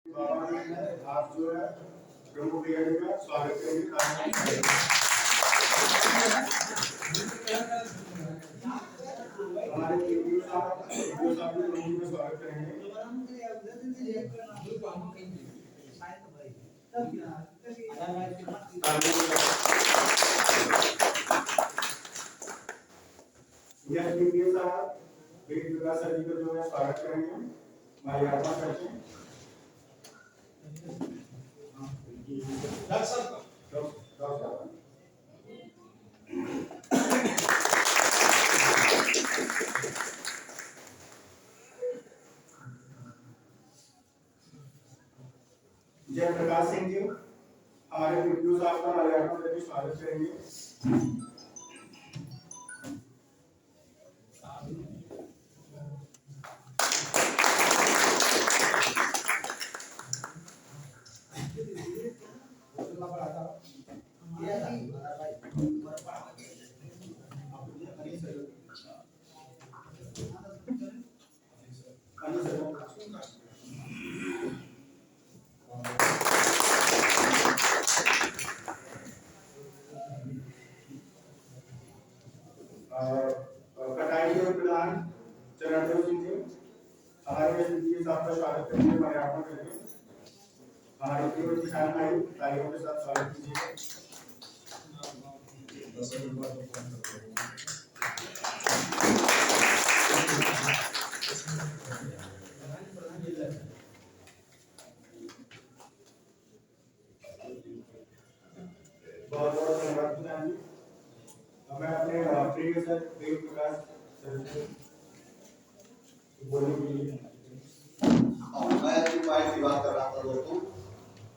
बाबा ने आप जो है प्रमुख अधिकारी का स्वागत करेंगे। हमारे वीडियो साहब प्रमुख का स्वागत करेंगे। यह वीडियो साहब वेद विकास सर जी का जो है स्वागत करेंगे। माल्यार्पण करते हैं। जय प्रकाश सिंह जी हमारे वीडियो साहब का माल्यार्पण करके स्वागत करेंगे। कटाई और प्रधान चरणदेव सिंह जी हमारे एसडीए साहब का स्वागत करेंगे। माल्यार्पण करेंगे। हमारे केवल किसान भाई तालियों के साथ स्वागत कीजिए। बहुत बहुत धन्यवाद प्रधान जी। मैं अपने प्रिय सर वेद प्रकाश सर बोलने के लिए मैं चिप माइट की बात कर रहा था दोस्तों,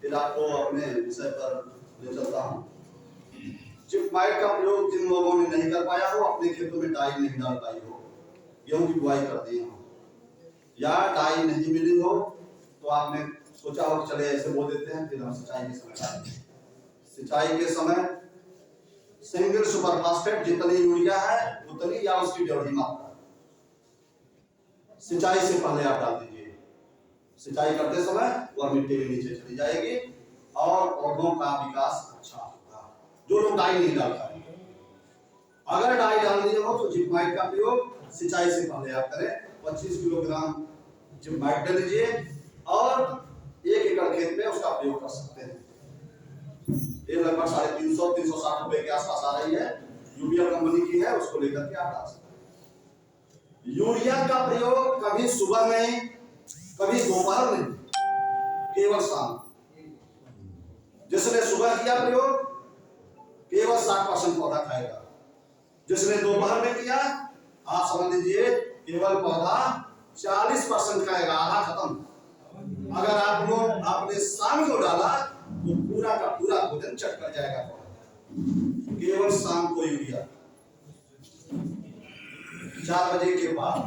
फिर आपको अपने विषय पर ले चलता हूँ। चिप माइट का प्रयोग जिन लोगों ने नहीं कर पाया हो, अपने खेतों में डाई नहीं डाल पाई हो, गेहूं की बुआई कर दी हो या डाई नहीं मिली हो, तो आपने सोचा हो चले ऐसे बो देते हैं, फिर हम सिंचाई के समय डालेंगे। सिंचाई के समय सिंगल सुपर फास्फेट जितनी यूरिया है उतनी या उसकी डेढ़ी मात्रा सिंचाई से पहले आप डाल दीजिए। सिंचाई करते समय वह मिट्टी में नीचे चली जाएगी और पौधों का विकास अच्छा होगा। जो लोग डाई नहीं डाल पाएंगे, अगर डाई डाल दिए हो तो जिपमाइट का प्रयोग सिंचाई से पहले आप करें। 25 किलोग्राम जिपमाइट डाल लीजिए और 1 एकड़ खेत में उसका प्रयोग कर सकते हैं। ये लगभग 350-360 रुपए के आसपास आ रही है, यूपीएल कंपनी की है, उसको लेकर के आप डाल सकते हैं। यूरिया का प्रयोग कभी सुबह में, कभी दोपहर में, केवल शाम। जिसने सुबह किया प्रयोग केवल 60% पौधा खाएगा, जिसने दोपहर में किया आप समझ लीजिए केवल पौधा 40% खाएगा, आधा खत्म। अगर आप लोग आपने शाम को डाला तो पूरा का पूरा भोजन चट कर जाएगा। केवल शाम को यूरिया 4 बजे के बाद।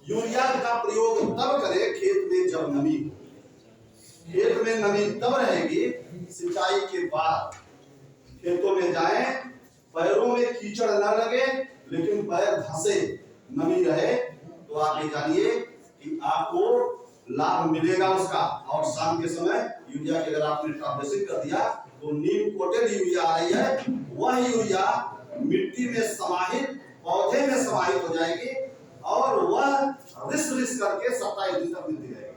यूरिया का प्रयोग तब करें खेत में जब नमी हो। खेत में नमी तब रहेगी सिंचाई के बाद। खेतों में जाएं, पैरों में कीचड़ न लगे लेकिन पैर धंसे, नमी रहे, तो आप ये जानिए कि आपको लाभ मिलेगा उसका। और शाम के समय यूरिया की अगर आपने ट्रांसलेशन कर दिया तो नीम कोटेड यूरिया आ रही है, वह यूरिया मिट्टी में समाहित, पौधे में समाहित हो जाएगी और वह रिस करके 27 दिन तक मिलती रहेगी।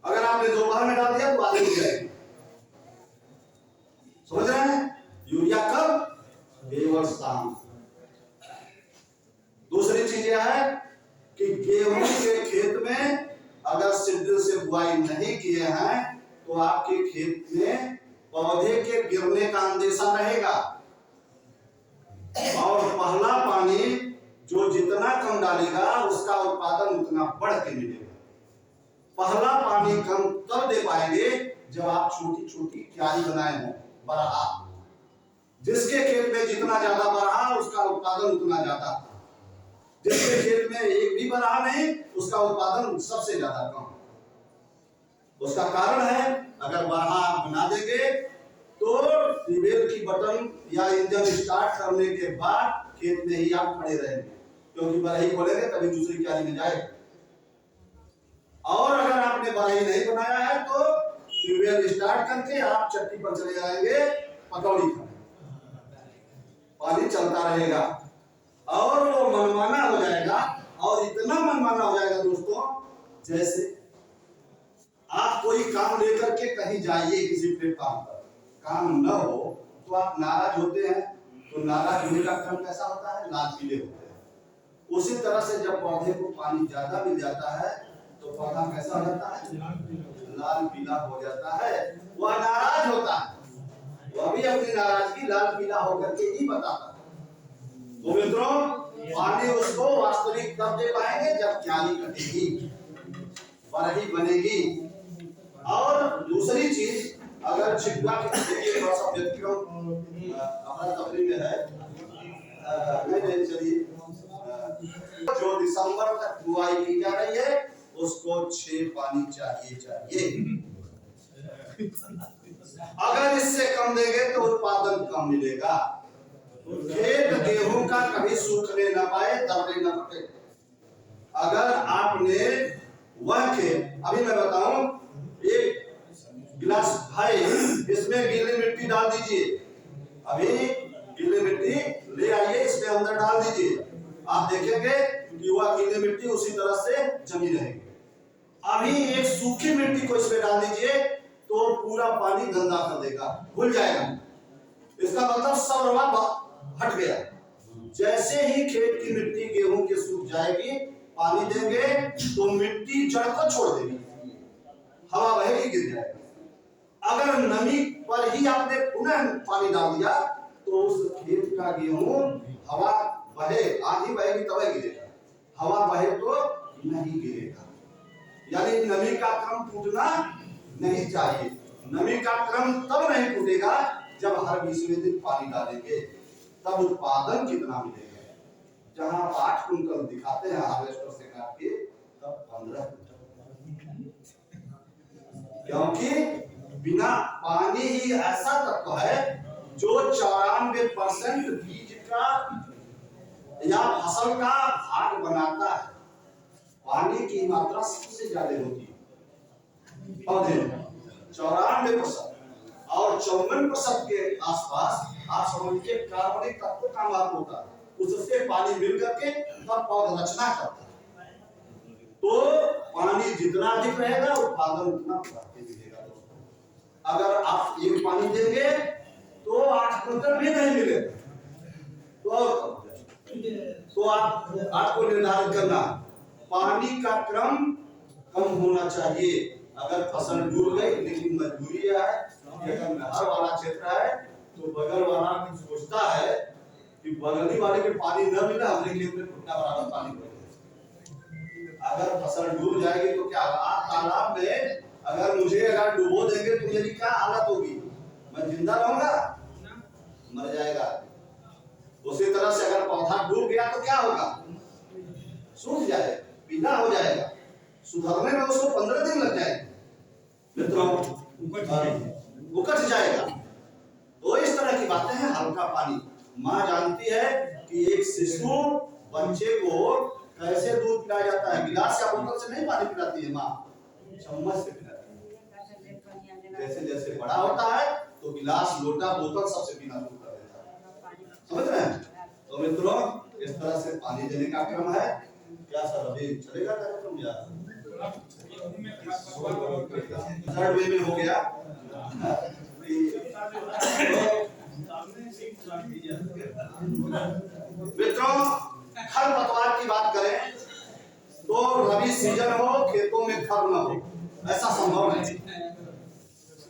अगर आपने दोपहर में डाल दिया तो आधी हो जाएगी। समझ रहे हैं? यूरिया कब? केवल शाम। दूसरी चीज यह है कि गेहूं के खेत में अगर सीड्रिल से बुआई नहीं किए हैं तो आपके खेत में पौधे के गिरने का अंदेशा रहेगा और पहला पानी जो जितना कम डालेगा उसका उत्पादन उतना बढ़ के मिलेगा। पहला पानी कम तब दे पाएंगे जब आप छोटी छोटी क्यारी बनाए हो, बरहा। जिसके खेत में जितना ज्यादा बरहा उसका उत्पादन उतना ज्यादा, जिसके खेत में एक भी बरहा नहीं उसका उत्पादन सबसे ज्यादा कम। उसका कारण है अगर बरहा आप बना देंगे तो ट्यूबवेल की बटन या इंजन स्टार्ट करने के बाद खेत में ही आप खड़े रहेंगे, क्योंकि बरही खोलेंगे तभी दूसरी क्यारी में जाएगा। और अगर आप बार ही नहीं बनाया है तो ट्यूबवेल स्टार्ट करके आप चट्टी पर चले जाएंगे पकौड़ी खाने, पानी चलता रहेगा और वो मनमाना हो जाएगा। और इतना मनमाना हो जाएगा दोस्तों, जैसे आप कोई काम लेकर के कहीं जाइए किसी प्लेटफॉर्म पर, काम न हो तो आप नाराज होते हैं, तो नाराज होने का क्रम कैसा होता है, लाल पीले होते हैं। उसी तरह से जब पौधे को पानी ज्यादा मिल जाता है तो पौधा कैसा हो जाता है, लाल पीला हो जाता है, वह नाराज होता है, वह भी अपनी नाराजगी लाल पीला होकर के ही बताता है। तो मित्रों, पानी उसको वास्तविक तब दे पाएंगे जब क्याली कटेगी, बरही बनेगी। और दूसरी चीज, अगर चिड़वा की थोड़ा सा व्यतिक्रम हमारा तकरीर में है, नहीं चलिए, जो दिसंबर तक बुआई की जा रही है उसको 6 पानी चाहिए। अगर इससे कम देंगे तो उत्पादन कम मिलेगा। खेत गेहूं का कभी सूखने न पाए, दबने न पड़े। अगर आपने वह खेत, अभी मैं बताऊं, एक गिलास भाई इसमें गीली मिट्टी डाल दीजिए, अभी गीली मिट्टी ले आइए, इसमें अंदर डाल दीजिए, आप देखेंगे कि वह गीली मिट्टी उसी तरह से जमी रहेगी। अभी एक सूखी मिट्टी को इसमें डाल दीजिए तो पूरा पानी गंदा कर देगा, भूल जाएगा। इसका मतलब सब रवा हट गया। जैसे ही खेत की मिट्टी गेहूं के सूख जाएगी, पानी देंगे तो मिट्टी जड़ को छोड़ देगी, हवा बहेगी, गिर जाएगा। अगर नमी पर ही आपने पुनः पानी डाल दिया तो उस खेत का गेहूं हवा बहे, आंधी बहेगी तब गिरेगा, हवा बहे तो नहीं गिरेगा। यानी नमी का क्रम टूटना नहीं चाहिए। नमी का क्रम तब नहीं टूटेगा जब हर 20वें दिन पानी डालेंगे, तब उत्पादन कितना मिलेगा। जहां 8 कुंटल दिखाते हैं हार्वेस्टर से काट के, तब 15 कुंटल, क्योंकि बिना पानी ही ऐसा तत्व है जो 94% बीज का या फसल का भाग बनाता है। पानी की मात्रा सबसे ज्यादा होती है पौधे में, 94%, और 54% के आसपास आप समझिए कार्बनिक तत्व का मात्रा होता है, उससे पानी मिल करके तब पौधा रचना करता है। तो पानी जितना अधिक रहेगा उत्पादन उतना मिलेगा। अगर आप एक पानी देंगे तो 8 कुंटल भी नहीं मिलेगा, तो आपको निर्धारित करना, पानी का क्रम कम होना चाहिए। अगर फसल डूब गई, लेकिन मजबूरी है, अगर नहर वाला क्षेत्र है तो बगल वाला सोचता है कि बगली वाले के पानी न मिला, हमने खेत में घुटना बराबर पानी पड़ेगा। अगर फसल डूब जाएगी तो क्या होगा, तालाब में अगर मुझे डुबो देंगे तो मेरी क्या हालत होगी, मैं जिंदा रहूंगा, मर जाएगा। उसी तरह से अगर पौधा डूब गया तो क्या होगा, सूख जाएगा, पीला हो जाएगा, सुधरने में उसको 15 दिन लग जाएंगे मित्रों, उकट जाएगा। तो इस तरह की बातें हैं। हल्का पानी, माँ जानती है कि एक शिशु बच्चे को कैसे दूध पिलाया जाता है, गिलास या बोतल से नहीं पानी पिलाती है माँ, चम्मच से पिलाती है। जैसे जैसे बड़ा होता है तो गिलास, लोटा, बोतल सबसे पीना शुरू कर देता है, समझ रहे हैं। तो मित्रों, इस तरह से पानी देने का क्रम है। क्या सर अभी चलेगा कार्यक्रम या थर्ड वे में हो गया? मित्रों, खरपतवार की बात करें तो रबी सीजन हो, खेतों में खर न हो, ऐसा संभव नहीं,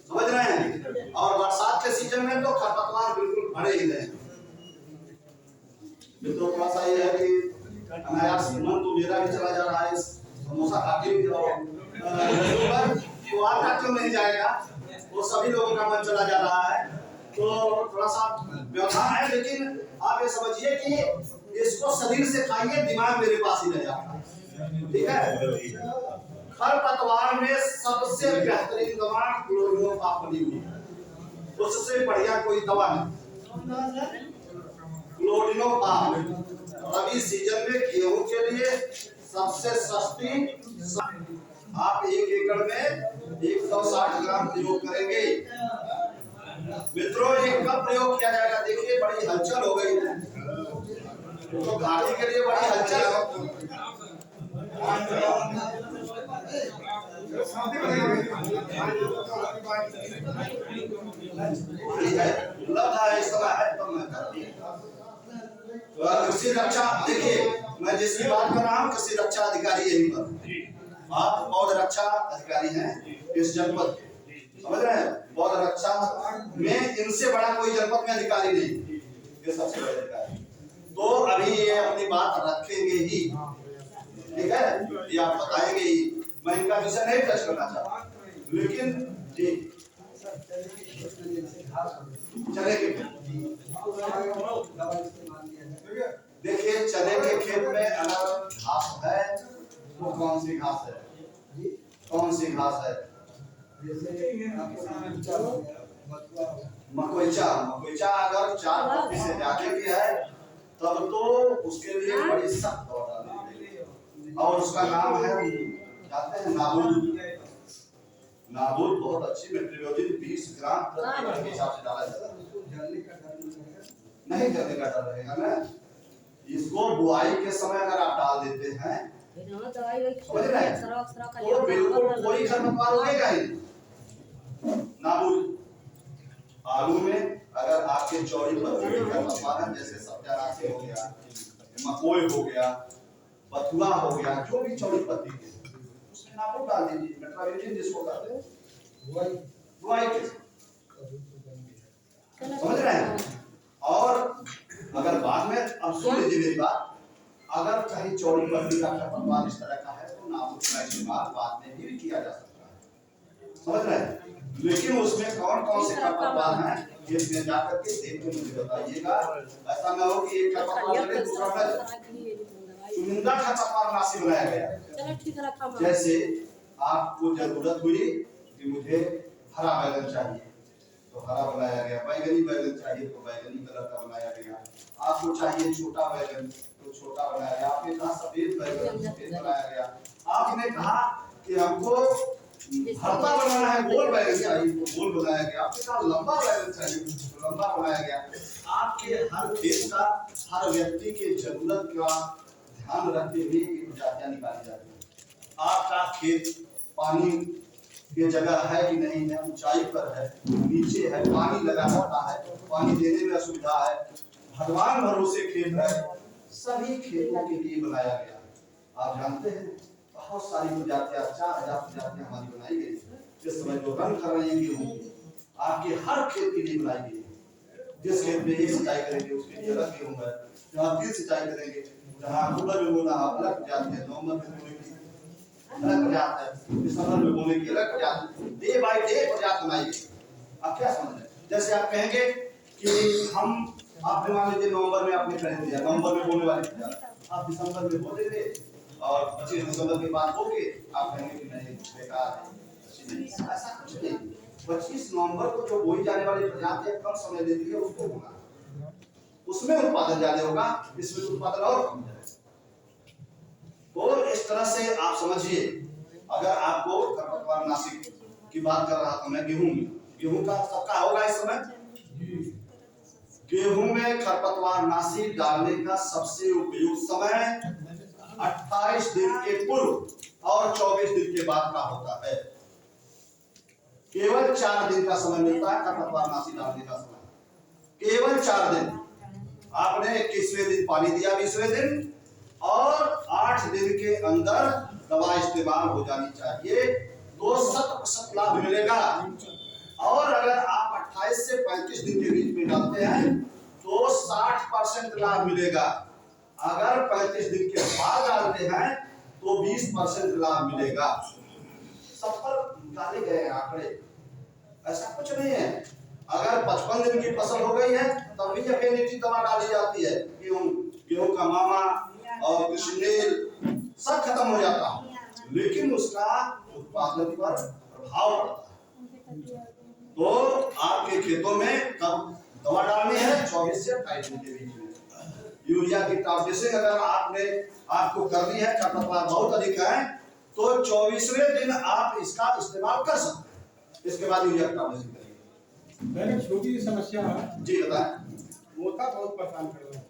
समझ रहे हैं। और बरसात के सीजन में तो खरपतवार बिल्कुल भरे ही नहीं। मित्रों, थोड़ा सा ये है कि अनायास मन तो मेरा भी चला जा रहा है, समोसा खा के भी तो आपका क्यों नहीं जाएगा, वो सभी लोगों का मन चला जा रहा है। तो थोड़ा सा व्यवधान है, लेकिन आप ये समझिए कि इसको शरीर से खाइए, दिमाग मेरे पास ही रह जाता है, ठीक है। खरपतवार में सबसे बेहतरीन दवा क्लोरिनोफास बनी हुई है, उससे बढ़िया कोई दवा नहीं। क्लोरिनोफास रबी सीजन में गेहूं के लिए सबसे सस्ती, आप 1 एकड़ एकड़ में 160 ग्राम प्रयोग करेंगे। मित्रों ये कब प्रयोग किया जाएगा? देखिए बड़ी हलचल हो गई है, तो घाटी के लिए बड़ी हलचल उपलब्ध है, इस समय है तो मैं करती हूँ। कृषि रक्षा, देखिए मैं जिसकी बात कर रहा हूँ कृषि रक्षा अधिकारी यही पर, आप पौध रक्षा अधिकारी हैं इस जनपद के, समझ रहे हैं? पौध रक्षा में इनसे बड़ा कोई जनपद में अधिकारी नहीं, ये सबसे बड़े अधिकारी। तो अभी ये अपनी बात रखेंगे ही, ठीक है, ये आप बताएंगे ही, मैं इनका विषय नहीं टच करना चाहता, लेकिन जी चने के देखिए चने के खेत में अगर घास है तो कौन सी घास है? कौन सी घास है? मकोइचा। मकोइचा अगर 4 पत्ती से ज्यादा की है तब तो उसके लिए बड़ी सख्त दवा डालनी पड़ेगी, और उसका नाम है, जानते हैं, नाबुल। नाबुल बहुत अच्छी मेट्रियोजिन 20 ग्राम प्रति एकड़ के हिसाब से डाला जाता है। नहीं जलने का डर रहेगा ना, इसको बुआई के समय अगर आप डाल देते हैं, समझ रहे हैं, तो बिल्कुल कोई खरपतवार उगेगा ही। नाबुल आलू में अगर आपके चौड़ी पत्ती के खरपतवार हैं, जैसे सत्यानाशी हो गया, मकोई हो गया, बथुआ हो गया, जो भी चौड़ी पत्ती के, उसमें नाबुल डाल दीजिए, मेट्रियोजिन जिसको कहते हैं, बुआई के, समझ रहे हैं? और अगर बाद में, अब सुन लीजिए मेरी बात, अगर कहीं चौड़ी पत्ती का खरपतवार इस तरह का है तो नाबुल का इस्तेमाल बाद में भी किया जा सकता है, समझ रहे हैं? लेकिन उसमें कौन कौन से खरपतवार हैं इसमें जाकर के देख के मुझे बताइएगा, ऐसा ना हो कि एक खरपतवार लगे दूसरा न। चुनिंदा खरपतवार नाशी बनाया गया, जैसे आपको जरूरत हुई कि मुझे हरा बैगन चाहिए तो हरा बनाया गया, बैगनी बैगन चाहिए तो बैगनी कलर का बनाया गया, आपको चाहिए छोटा बैगन तो छोटा बनाया गया, आपने कहा सफेद बैगन सफेद बनाया गया, आपने कहा कि हमको भरता बनाना है, गोल बैगन चाहिए तो गोल बनाया गया, आपने कहा लंबा बैगन चाहिए तो लंबा बनाया गया। आपके हर खेत का, हर व्यक्ति के जरूरत का ध्यान रखते हुए ये प्रजातियां निकाली जाती है। आपका खेत पानी ये जगह है कि नहीं है, ऊंचाई पर है, नीचे है, पानी लगा रहता है, पानी देने में असुविधा है, भगवान भरोसे खेत है, सभी खेतों के लिए बनाया गया। आप जानते हैं बहुत सारी प्रजातियां, 4000 प्रजातियां हमारी बनाई गई है। इस समय जो रंग कर रहे हैं गेहूं, आपके हर खेत के लिए बनाई गई है। जिस खेत में एक सिंचाई करेंगे उसके लिए अलग गेहूं है, जहाँ 3 सिंचाई करेंगे, जहाँ अक्टूबर में बोना अलग प्रजाति है, नवंबर में बोने की अलग प्रजाति है, दिसंबर में बोने की अलग प्रजाति, डे बाय डे प्रजाति बनाई गई। आप क्या समझ रहे हैं? जैसे आप कहेंगे कि हम, आपने मान लीजिए नवंबर में आपने खरीद लिया, नवंबर में बोने वाली प्रजाति आप दिसंबर में बो देंगे और 25 दिसंबर के बाद बोके आप कहेंगे कि नहीं बेकार है, ऐसा कुछ नहीं। 25 नवंबर को जो बोई जाने वाली प्रजाति कम समय लेती है उसको बोना, उसमें उत्पादन ज्यादा होगा, इसमें उत्पादन और कम है। तो इस तरह से आप समझिए, अगर आपको खरपतवार नाशी की बात कर रहा था मैं, गेहूं का सबका होगा इस समय, गेहूं में खरपतवार नाशी डालने का सबसे उपयुक्त समय 28 दिन के पूर्व और 24 दिन के बाद का होता है। केवल 4 दिन का समय मिलता है खरपतवार नाशी डालने का समय, केवल 4 दिन। आपने 21वें दिन पानी दिया, 20वें दिन, और 8 दिन के अंदर दवा इस्तेमाल हो जानी चाहिए, तो 100% लाभ मिलेगा। और अगर आप 28 से 35 दिन के बीच में डालते हैं तो 60% लाभ मिलेगा। अगर 35 दिन के बाद डालते हैं तो 20% लाभ मिलेगा। सब पर डाले गए आंकड़े, ऐसा कुछ नहीं है। अगर 55 दिन की फसल हो गई है तब भी एफएनएटी दवा डाली जाती है, गेहूं का मामा और कृषिनेल सब खत्म हो जाता है, लेकिन उसका उत्पादन पर प्रभाव पड़ता है। तो आपके खेतों में कब दवा डालनी है? 24 से 28 दिन के बीच में। यूरिया की टॉप ड्रेसिंग अगर आपको करनी है, खरपतवार बहुत अधिक है, तो 24वें दिन आप इसका इस्तेमाल कर सकते हैं। इसके बाद यूरिया का टैबलेट करिए। मैंने छोटी समस्या है जी बताएं। मोथा बहुत परेशान कर रहा है।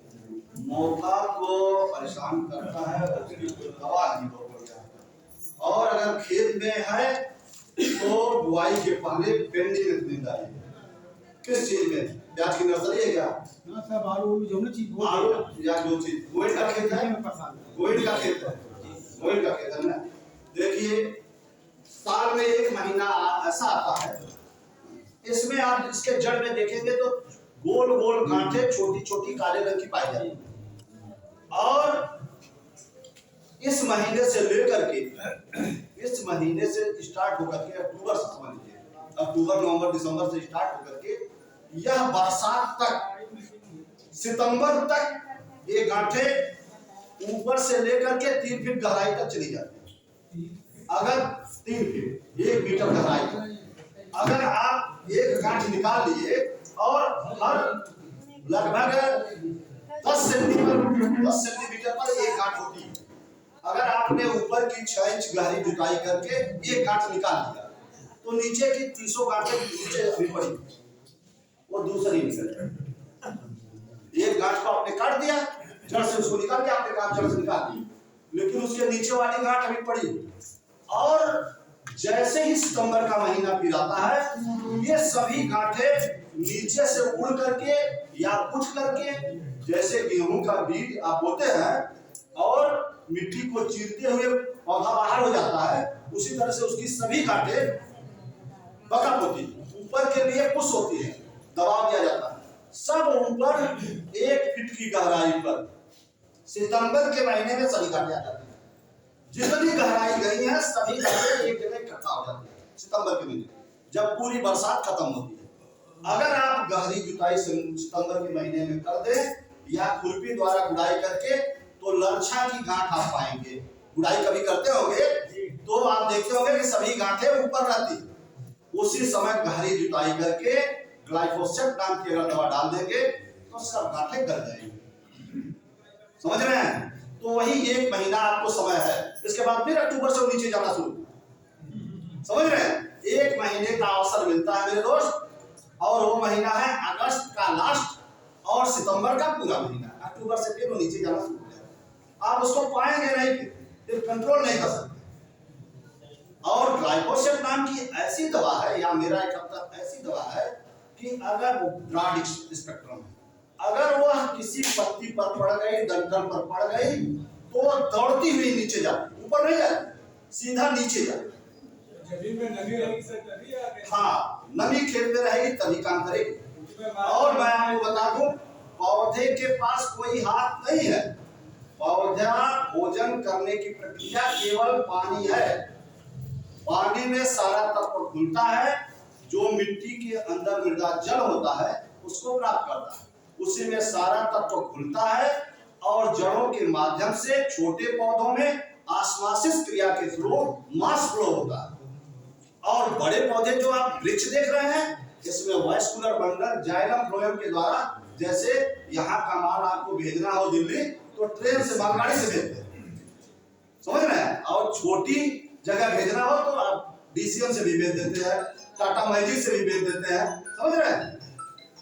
मोथा को परेशान करता है, उसकी दवा नहीं बहुत बढ़िया है। और अगर खेत में है तो बुआई के पहले पेंडिंग जिम्मेदारी है। किस चीज में? प्याज की नर्सरी है क्या? ना सब आलू जो ना चीज वो आलू या जो चीज गोइड का खेत है, गोइड का खेत है, गोइड का खेत है ना। देखिए साल में एक महीना ऐसा आता है, इसमें आप इसके जड़ में देखेंगे तो गोल गोल गांठें छोटी छोटी काले रंग की पाई जाती है। और इस महीने से लेकर के इस महीने से स्टार्ट होकर के अक्टूबर से समझ लीजिए, अक्टूबर नवंबर दिसंबर से स्टार्ट होकर के यह बरसात तक सितंबर तक ये गांठें ऊपर से लेकर के 3 फीट गहराई तक चली जाती है। अगर 3 फीट 1 मीटर गहराई तक अगर आप एक गांठ निकाल लिए और हर लगभग 10 सेंटीमीटर पर एक गांठ होती है। अगर आपने ऊपर की 6 इंच गहरी जुताई करके एक गांठ निकाल लिया तो नीचे की 300 गांठें नीचे अभी पड़ी, वो दूसरी निकल। एक गांठ को आपने काट दिया, जड़ से उसको निकाल दिया, आपने गांठ जड़ से निकाल दी, लेकिन उसके नीचे वाली गांठ अभी पड़ी। और जैसे ही सितंबर का महीना फिर आता है, ये सभी गांठें नीचे से उड़ करके या उठ करके, जैसे गेहूं का बीज आप बोते हैं और मिट्टी को चीरते हुए पौधा बाहर हो जाता है, उसी तरह से उसकी सभी गांठें बकअप होती है, ऊपर के लिए पुश होती है, दबाव दिया जाता है। सब ऊपर 1 फीट की गहराई पर सितंबर के महीने में सभी गांठें आ जाती है। जितनी गहराई गई है सभी गांठें एक जगह इकट्ठा हो जाती है सितंबर के महीने, जब पूरी बरसात खत्म होती है। अगर आप गहरी जुताई सितंबर के महीने में कर दें या खुरपी द्वारा गुड़ाई करके, तो लरछा की गांठ आप पाएंगे। गुड़ाई कभी करते होंगे तो आप देखते होंगे कि सभी गांठें ऊपर रहती। उसी समय गहरी जुताई करके ग्लाइफोसेट नाम की अगर दवा डाल देंगे तो सब गांठें गल जाएंगी। समझ रहे हैं? तो वही 1 महीना आपको समय है, इसके बाद फिर अक्टूबर से नीचे जाना शुरू। समझ रहे हैं? 1 महीने का अवसर मिलता है मेरे दोस्त, और वो महीना है अगस्त का लास्ट और सितंबर का पूरा महीना। अक्टूबर से फिर वो नीचे जाना शुरू हो जाएगा। आप उसको पाएंगे नहीं, फिर कंट्रोल नहीं कर सकते। और ग्लाइफोसेट नाम की ऐसी दवा है, या मेरा एक हफ्ता ऐसी दवा है कि अगर वो ब्रॉड स्पेक्ट्रम है, अगर वह किसी पत्ती पर पड़ गई, डंठल पर पड़ गई, तो दौड़ती हुई नीचे जाती, ऊपर नहीं जाती, सीधा नीचे जाती। जमीन में नमी रहेगी सर तभी आगे। हाँ, नमी खेत में रहेगी तभी काम करेगी। और मैं आपको बता दूं, पौधे के पास कोई हाथ नहीं है। पौधा भोजन करने की प्रक्रिया केवल पानी है। पानी में सारा तत्व घुलता है, जो मिट्टी के अंदर मृदा जल होता है उसको प्राप्त करता है, उसी में सारा तत्व घुलता है और जड़ों के माध्यम से छोटे पौधों में ऑस्मोसिस क्रिया के थ्रू मास फ्लो होता है। और बड़े पौधे जो आप वृक्ष देख रहे हैं, इसमें वास्कुलर बंडल जाइलम फ्लोएम के द्वारा, जैसे यहाँ का माल आपको भेजना हो दिल्ली तो ट्रेन से मालगाड़ी से भेजते हैं, समझ रहे हैं? और छोटी जगह भेजना हो तो आप डीसीएम से भी भेज देते हैं, टाटा मैजिक से भी भेज देते हैं, समझ रहे हैं?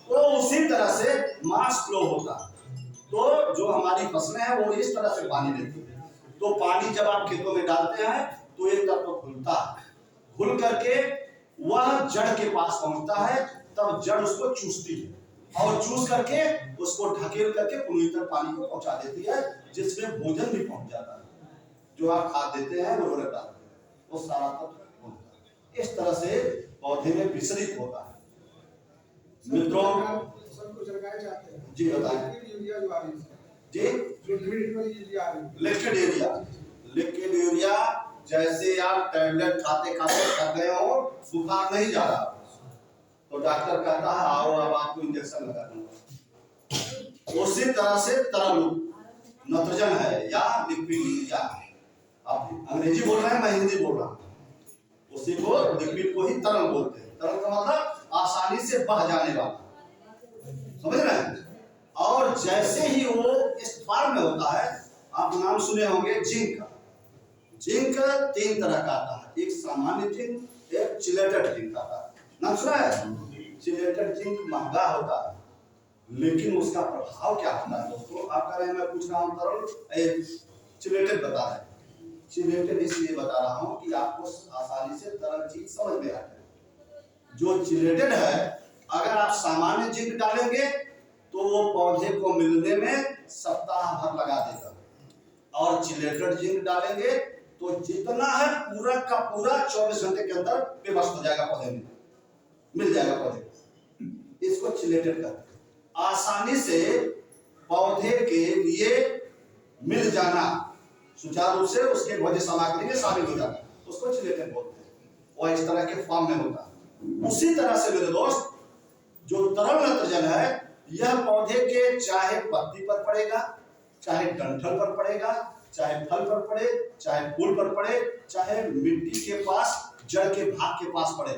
तो उसी तरह से मास फ्लो होता है। तो जो हमारी फसलें हैं वो इस तरह से पानी लेती है। तो पानी जब आप खेतों में डालते हैं तो एक तत्व खुलता है, खुल करके वह जड़ के पास पहुंचता है, तब जड़ उसको चूसती है और चूस करके उसको ढकेल करके पूरी तरह पानी को पहुंचा देती है, जिसमें भोजन भी पहुंच जाता है। जो आप खाद देते हैं, उर्वरक डालते हैं, वो सारा तत्व होता है। इस तरह से पौधे में विसरित होता है। मित्रों सबको सरकार चाहते हैं जी बताएं जी। लिक्विड यूरिया जैसे आप टैबलेट खाते खाते कर गए हो, बुखार नहीं जा रहा तो डॉक्टर कहता है आओ अब आपको इंजेक्शन लगा दूंगा। उसी तरह से तरल नत्रजन है या लिक्विड यूरिया, आप अंग्रेजी बोल रहे हैं, मैं हिंदी बोल रहा हूँ। उसी को लिक्विड को ही तरल बोलते हैं। तरल का मतलब आसानी से बह जाने वाला, समझ रहे हैं? और जैसे ही वो इस फॉर्म में होता है, आप नाम सुने होंगे जिंक का। जिंक 3 तरह का आता है, एक सामान्य जिंक, एक चिलेटेड जिंक आता है। नाम सुना है? चिलेटेड जिंक महंगा होता है, लेकिन उसका प्रभाव क्या होता है दोस्तों? आप कह रहे हैं मैं पूछ रहा हूँ तरल, चिलेटेड बता रहे हैं। चिलेटेड इसलिए बता रहा हूँ कि आपको आसानी से तरल चीज समझ में आ जाए। जो चिलेटेड है, अगर आप सामान्य जिंक डालेंगे तो वो पौधे को मिलने में सप्ताह भर लगा देगा, और चिलेटेड जिंक डालेंगे तो जितना है पूरा का पूरा 24 घंटे के अंदर बेबस हो जाएगा, पौधे में मिल जाएगा पौधे। इसको चिलेटेड कहते हैं। आसानी से पौधे के लिए मिल जाना, सुचारू रूप से उसके भोज्य सामग्री में शामिल हो जाना, उसको चिलेटेड बोलते हैं। और इस तरह के फॉर्म में होता है। उसी तरह से मेरे दोस्त, जो तरल नत्रजन है, यह पौधे के चाहे पत्ती पर पड़ेगा, चाहे डंठल पर पड़ेगा, चाहे फल पर पड़े, चाहे फूल पर पड़े, चाहे मिट्टी के पास जड़ के भाग के पास पड़े।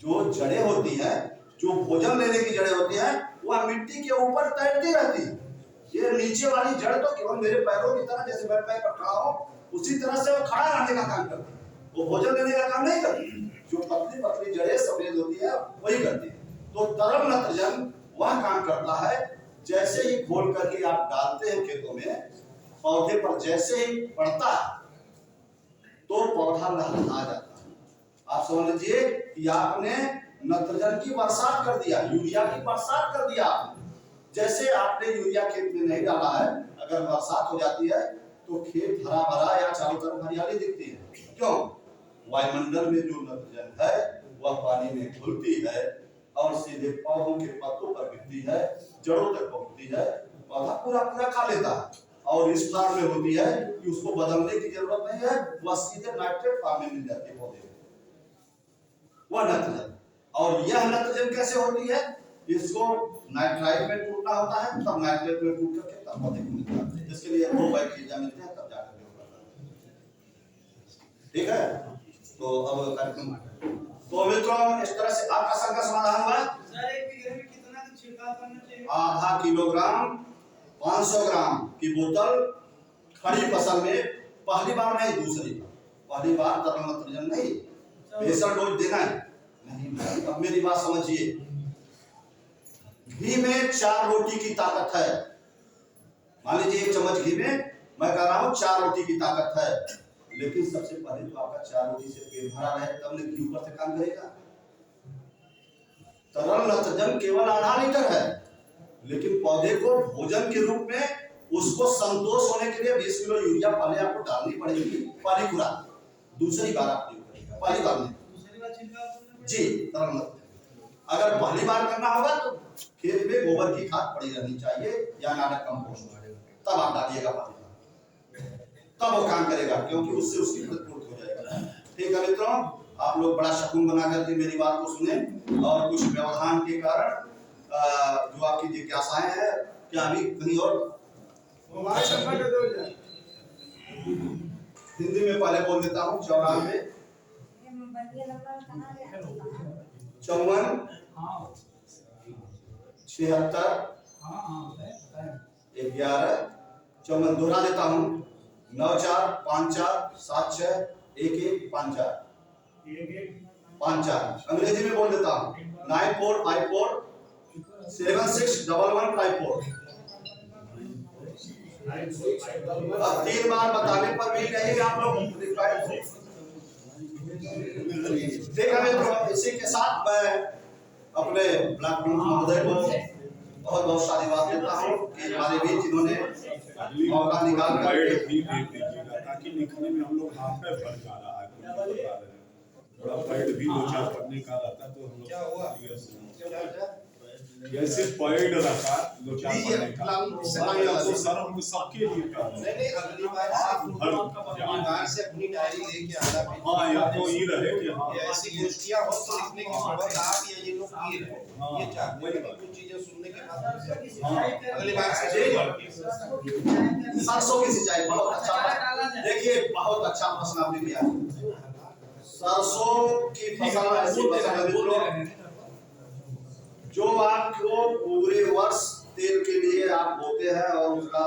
जो जड़ें होती हैं, जो भोजन लेने की जड़ें होती हैं, वह मिट्टी के ऊपर तैरती रहती है। ये नीचे वाली जड़ तो केवल मेरे पैरों की तरह, जैसे मैं पैर पर खड़ा हूं, उसी तरह से वो खड़ा रहने का काम करती है, वो भोजन लेने का काम नहीं करती। जो पतली पतली जड़ें सफेद होती है वही करती है। तो तरल नत्रजन वह काम करता है, जैसे ही घोल करके आप डालते हैं खेतों में, पौधे पर जैसे ही पड़ता है तो पौधा लहलहा जाता है। आप समझ लीजिए कि आपने नत्रजन की बरसात कर दिया, यूरिया की बरसात कर दिया। जैसे आपने यूरिया खेत में नहीं डाला है, अगर बरसात हो जाती है तो खेत हरा भरा या चारों तरफ हरियाली दिखती है। क्यों? वायुमंडल में जो नत्रजन है वह पानी में घुलती है और सीधे पौधों के पत्तों पर गिरती है, जड़ों तक पहुंचती है, पौधा पूरा पूरा खा लेता है। और इस फॉर्म में होती है कि उसको बदलने की जरूरत नहीं है, वह सीधे नाइट्रेट फॉर्म में मिल जाती है पौधे में, वह नत्रजन। और यह नत्रजन कैसे होती है? इसको नाइट्राइट में टूटना होता है, तब नाइट्रेट में टूट करके तब पौधे को निकलता है। इसके लिए 2 बैक्टीरिया मिलते हैं, तब जाकर के होता है। ठीक है? तो अब कार्यक्रम, तो मित्रों, इस तरह से आपका शंका समाधान हुआ। सर, 1 बीघे में कितना छिड़काव करना चाहिए? आधा किलोग्राम 500 ग्राम की बोतल खड़ी फसल में, पहली बार नहीं, दूसरी बार। पहली बार तरल नत्रजन नहीं, बेसल डोज देना है नहीं। अब मेरी बात समझिए, घी में 4 रोटी की ताकत है। मान लीजिए 1 चम्मच घी में मैं कह रहा हूं 4 रोटी की ताकत है, लेकिन सबसे पहले तो आपका 4 रोटी से पेट भरा रहे, तब न घी ऊपर से काम करेगा। तरल नत्रजन केवल आधा लीटर है, लेकिन पौधे को भोजन के रूप में उसको संतोष होने के लिए 20 किलो यूरिया पहले आपको डालनी पड़ेगी, पहली खुराक। दूसरी बार आप प्रयोग करेगा, पहली बार नहीं। दूसरी बार छिड़काव जी, तरल नत्रजन अगर पहली बार करना होगा तो खेत में गोबर की खाद पड़ी रहनी चाहिए या नाटक कंपोस्ट, तब आप डालिएगा पहली बार, तब वो काम करेगा, क्योंकि उससे उसकी प्रतिपूर्ति हो जाएगा। ठीक है मित्रों, आप लोग बड़ा शकुन बना करके मेरी बात को सुने, और कुछ व्यवधान के कारण जो आपकी जिज्ञासाएं हैं, क्या अभी कहीं और हिंदी में पहले बोल देता हूँ। 94 54 76 11 54 दोहरा देता हूँ, 94 54 76 11 54 54। अंग्रेजी में बोल देता हूँ 9454 761154। अब 3 बार बताने पर भी नहीं आप लोग देखा मित्रों। इसी के साथ मैं अपने ब्लॉक प्रमुख महोदय को बहुत बहुत साधुवाद देता हूँ कि हमारे बीच जिन्होंने मौका निकाल कर, ताकि लिखने में हम लोग हाथ में भर जा रहा है, थोड़ा पैड भी 2-4 पढ़ने का रहता तो हम लोग क्या हुआ जैसे पैड रखा 2-4 पढ़ने का, तो सर हम सबके लिए कर नहीं अगली बार से अपनी डायरी लेके आना। हाँ, या तो ये रहे कि हाँ ऐसी गोष्ठियां हो तो लिखने की जरूरत आप या ये लोग किए रहे, ये चाहते हैं कि कुछ चीजें सुनने के बाद अगली बार से सरसों की सिंचाई बहुत अच्छा। देखिए, बहुत अच्छा प्रश्न आपने किया। सरसों की फसल ऐसी फसल है मित्रों जो आपको पूरे वर्ष तेल के लिए आप बोते हैं और उसका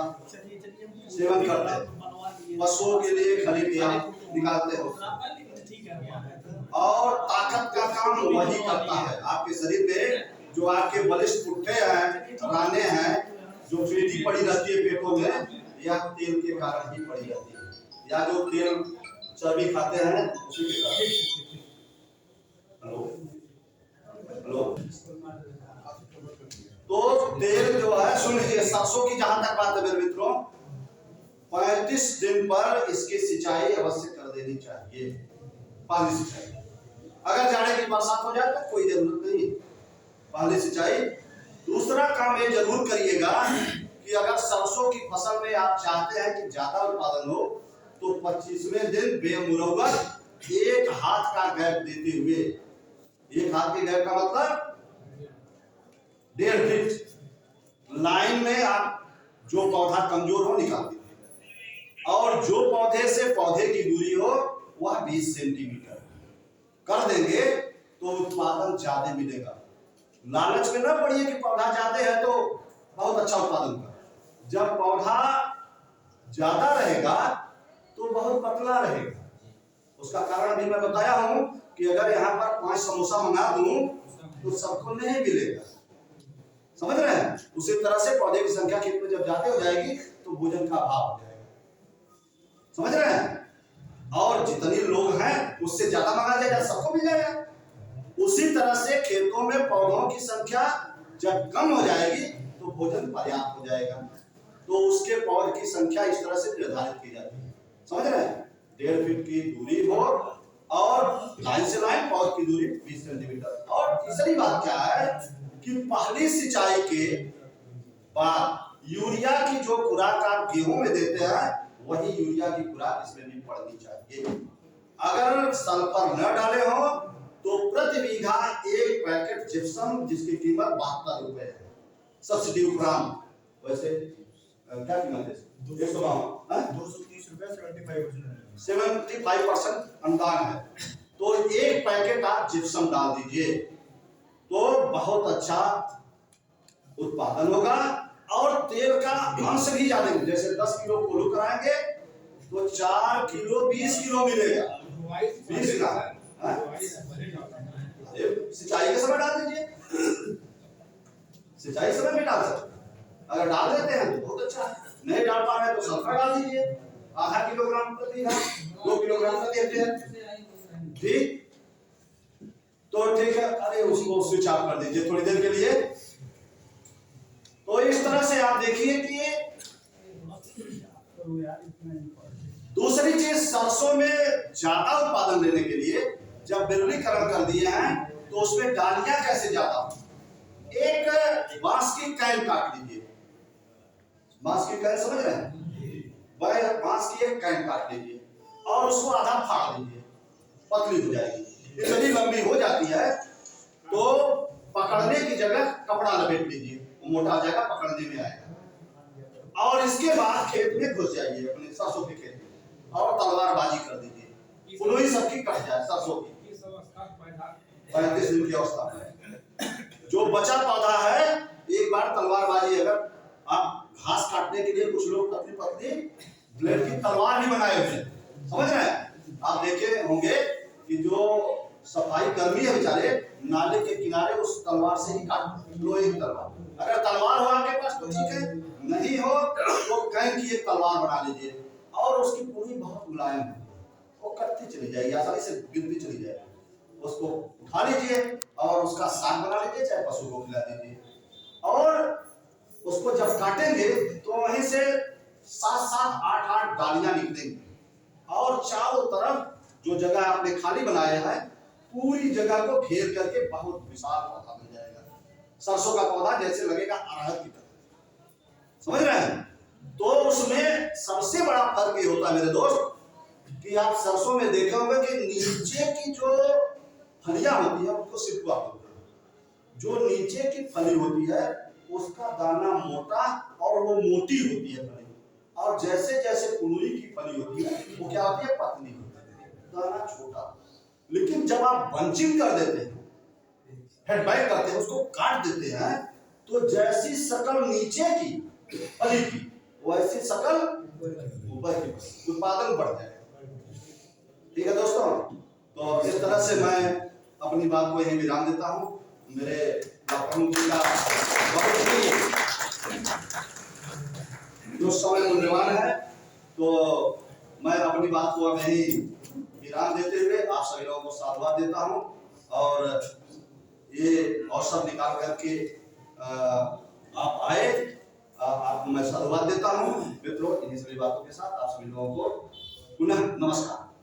सेवन करते हैं। पशुओं के लिए खली आप निकालते हो। और ताकत का काम वही करता है आपके शरीर में। जो आपके बलिष्ठ पुट्ठे हैं, राने हैं, जो पेटी पड़ी रहती है पेटों में, यह तेल के कारण ही पड़ी रहती है, या जो तेल चर्बी खाते हैं उसी के कारण। Hello hello. तो तेल जो है, सुन लीजिए, सरसों की जहां तक बात है मेरे मित्रों, 35 दिन पर इसकी सिंचाई अवश्य कर देनी चाहिए, पानी सिंचाई। अगर जाड़े की बरसात हो जाए तो कोई जरूरत नहीं, पानी सिंचाई। दूसरा काम ये जरूर करिएगा कि अगर सरसों की फसल में आप चाहते हैं कि ज्यादा उत्पादन हो, तो 25वें दिन बेमुरौवत 1 हाथ का गैप देते हुए, 1 हाथ के गैप का मतलब 1.5 फीट लाइन में आप जो पौधा कमजोर हो निकाल दीजिए, और जो पौधे से पौधे की दूरी हो वह 20 सेंटीमीटर कर देंगे तो उत्पादन ज्यादा मिलेगा। लालच में न पड़िए कि पौधा ज्यादा है तो बहुत अच्छा उत्पादन होगा। जब पौधा ज्यादा रहेगा तो बहुत पतला रहेगा। उसका कारण भी मैं बताया हूं कि अगर यहाँ पर 5 समोसा मंगा दूं तो सबको नहीं मिलेगा, समझ रहे हैं। उसी तरह से पौधे की संख्या खेत में जब ज्यादा हो जाएगी तो भोजन का अभाव हो जाएगा, समझ रहे हैं। और जितने लोग हैं उससे ज्यादा मंगा जाएगा, सबको मिल जाएगा। उसी तरह से खेतों में पौधों की संख्या जब कम हो जाएगी तो भोजन पर्याप्त हो जाएगा। तो उसके पौध की संख्या इस तरह से निर्धारित की जाती है, समझ रहे हैं। 1.5 फीट की दूरी हो और लाइन से लाइन पौध की दूरी 20 सेंटीमीटर। और तीसरी बात क्या है कि पहली सिंचाई के बाद यूरिया की जो खुराक आप गेहूं में देते हैं, वही यूरिया की खुराक इसमें भी पड़नी चाहिए। अगर सल्फर न डाले हो तो प्रति बीघा 1 पैकेट जिप्सम, जिसकी कीमत 72 रुपए है, सब्सिडी उपरांत। वैसे क्या कीमत है? 230 रुपए, 75% अनुदान है। तो 1 पैकेट आप जिप्सम डाल दीजिए तो बहुत अच्छा उत्पादन होगा। और तेल का अंश भी ज्यादा, जैसे 10 किलो कोल्हू कराएंगे तो 4 किलो 20 किलो मिलेगा, 20 ग्राम। सिंचाई के समय डाल दीजिए, सिंचाई समय में डाल सकते। अगर डाल देते हैं तो बहुत अच्छा है, नहीं डाल पा रहे तो सल्फर डाल दीजिए, आधा किलोग्राम प्रति बीघा, 2 किलोग्राम प्रति हेक्टेयर। ठीक, तो ठीक है। अरे उसको स्विच ऑफ कर दीजिए थोड़ी देर के लिए। तो इस तरह से आप देखिए कि दूसरी चीज, सरसों में ज्यादा उत्पादन लेने के लिए जब बिरलीकरण कर दिए हैं तो उसमें डालियां कैसे ज्यादा हो। एक बांस की कैन काट लीजिए, बांस की कैन समझ रहे हैं, बांस की एक कैन काट लीजिए और उसको आधा फाड़ लीजिए, पतली हो जाएगी। इतनी लंबी हो जाती है तो पकड़ने की जगह कपड़ा लपेट लीजिए, वो मोटा हो जाएगा, पकड़ने में आएगा। और इसके बाद खेत में घुस जाइए अपने सरसों के खेत में और तलवारबाजी कर दीजिए, फुलई सबकी कट जाए सरसों की 35 दिन की अवस्था में। जो बचा पौधा है, एक बार तलवारबाजी, अगर आप घास काटने के लिए कुछ लोग पतली पतली ब्लेड की तलवार भी बनाए हुए हैं, समझ रहे हैं। आप देखे होंगे कि जो सफाई कर्मी है बेचारे नाले के किनारे उस तलवार से ही काटते, लोहे की तलवार। अगर तलवार हो आपके पास तो ठीक है, नहीं हो तो कैन की एक तलवार बना लीजिए और उसकी पूरी बहुत मुलायम है, वो कटती चली जाएगी, आसानी से गिरती चली जाएगी। उसको उठा लीजिए और उसका साग बना लीजिए, चाहे पशु को खिला दीजिए। और उसको जब काटेंगे तो वहीं से 7-7, 8-8 डालियां निकलेंगी और चारों तरफ जो जगह आपने खाली बनाया है पूरी जगह को घेर करके बहुत विशाल पौधा बन जाएगा। सरसों का पौधा जैसे लगेगा अरहर की तरह, समझ रहे हैं। तो उसमें सबसे बड़ा फर्क ये होता है मेरे दोस्त कि आप सरसों में देखे होंगे कि नीचे की जो फलियां होती है उसको सिकुआ बोलते हैं। जो नीचे की फली होती है उसका दाना मोटा और वो मोटी होती है फली, और जैसे जैसे कुंडली की फली होती है वो क्या होती है, पतली होती है, दाना छोटा। लेकिन जब आप बंचिंग कर देते हैं, हेडबैक करते हैं, उसको काट देते हैं, तो जैसी शकल नीचे की फली की वैसी शकल उत्पादन बढ़ जाए। ठीक है दोस्तों, तो इस तरह से मैं अपनी बात को यही विराम देता हूँ। मेरे डॉक्टर जी का बहुत ही जो समय मूल्यवान है, तो मैं अपनी बात को अब यही विराम देते हुए आप सभी लोगों को साधुवाद देता हूँ और ये अवसर निकाल करके आप आए, आपको मैं साधुवाद देता हूँ। मित्रों, इन्हीं सभी बातों के साथ आप सभी लोगों को पुनः नमस्कार।